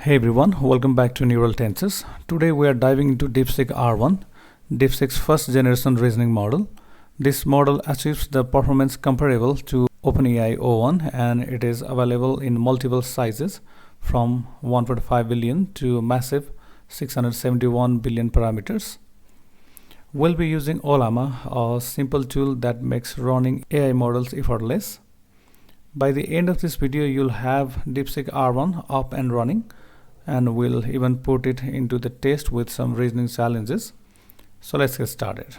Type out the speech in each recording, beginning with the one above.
Hey everyone, welcome back to NeuralTensors. Today we are diving into DeepSeek-R1, DeepSeek's first generation reasoning model. This model achieves the performance comparable to OpenAI-O1 and it is available in multiple sizes from 1.5 billion to massive 671 billion parameters. We'll be using Ollama, a simple tool that makes running AI models effortless. By the end of this video, you'll have DeepSeek-R1 up and running, and we'll even put it into the test with some reasoning challenges. So let's get started.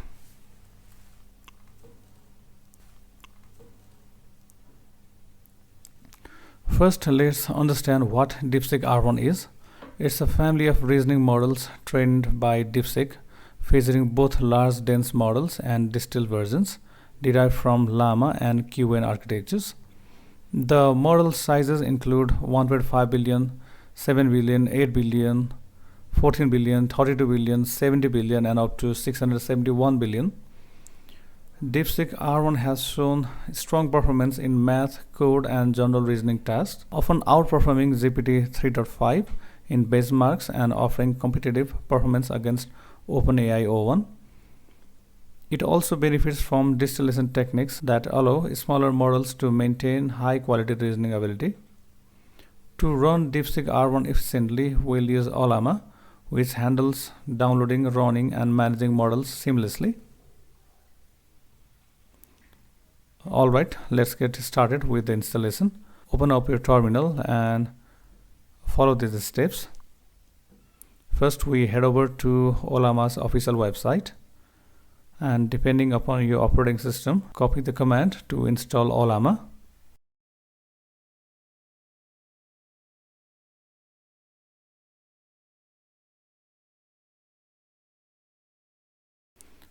First, let's understand what DeepSeek-R1 is. It's a family of reasoning models trained by DeepSeek, featuring both large dense models and distilled versions derived from Llama and QN architectures. The model sizes include 1.5 billion, 7 billion, 8 billion, 14 billion, 32 billion, 70 billion, and up to 671 billion. DeepSeek-R1 has shown strong performance in math, code, and general reasoning tasks, often outperforming GPT-3.5 in benchmarks and offering competitive performance against OpenAI-O1. It also benefits from distillation techniques that allow smaller models to maintain high-quality reasoning ability. To run DeepSeek-R1 efficiently, we'll use Ollama, which handles downloading, running, and managing models seamlessly. Alright, let's get started with the installation. Open up your terminal and follow these steps. First, we head over to Ollama's official website. And depending upon your operating system, copy the command to install Ollama.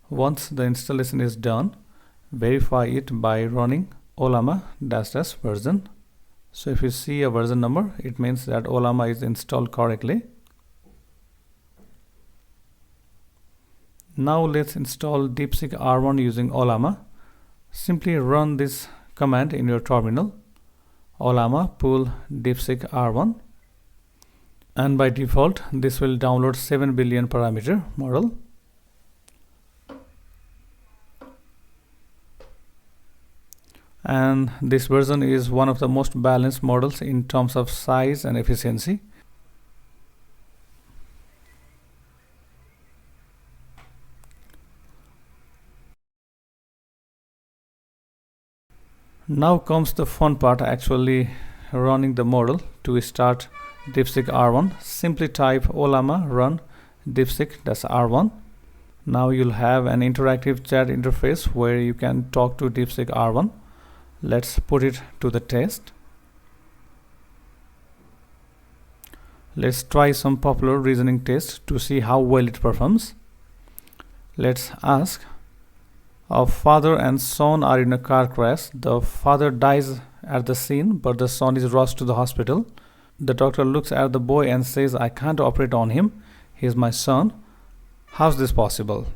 Once the installation is done, verify it by running Ollama -- version. So if you see a version number, it means that Ollama is installed correctly. Now let's install DeepSeek-R1 using Ollama. Simply run this command in your terminal: Ollama pull DeepSeek-R1, and by default this will download 7 billion parameter model. And this version is one of the most balanced models in terms of size and efficiency. Now comes the fun part, actually running the model. To start DeepSeek-R1, simply type Ollama run DeepSeek-R1. Now you'll have an interactive chat interface where you can talk to DeepSeek-R1. Let's put it to the test. Let's try some popular reasoning tests to see how well it performs. Let's ask: a father and son are in a car crash. The father dies at the scene, but the son is rushed to the hospital. The doctor looks at the boy and says, "I can't operate on him. He's my son. How's this possible?"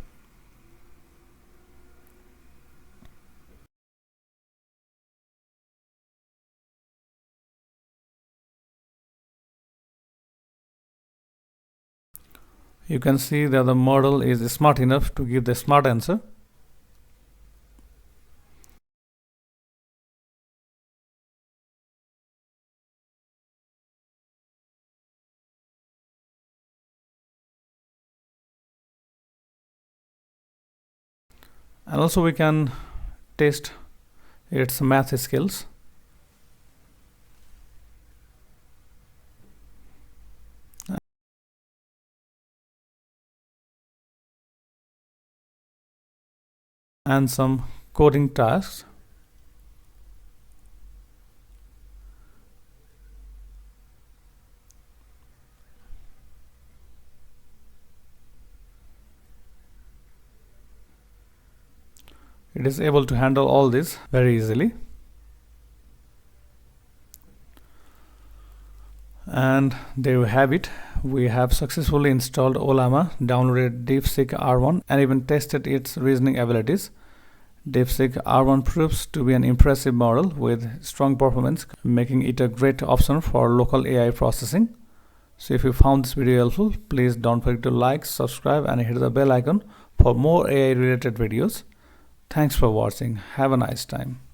You can see that the model is smart enough to give the smart answer. And also we can test its math skills. And some coding tasks. It is able to handle all this very easily. And there you have it. We have successfully installed Ollama, downloaded DeepSeek-R1, and even tested its reasoning abilities. DeepSeek-R1 proves to be an impressive model with strong performance, making it a great option for local AI processing. So if you found this video helpful, please don't forget to like, subscribe and hit the bell icon for more AI related videos. Thanks for watching. Have a nice time.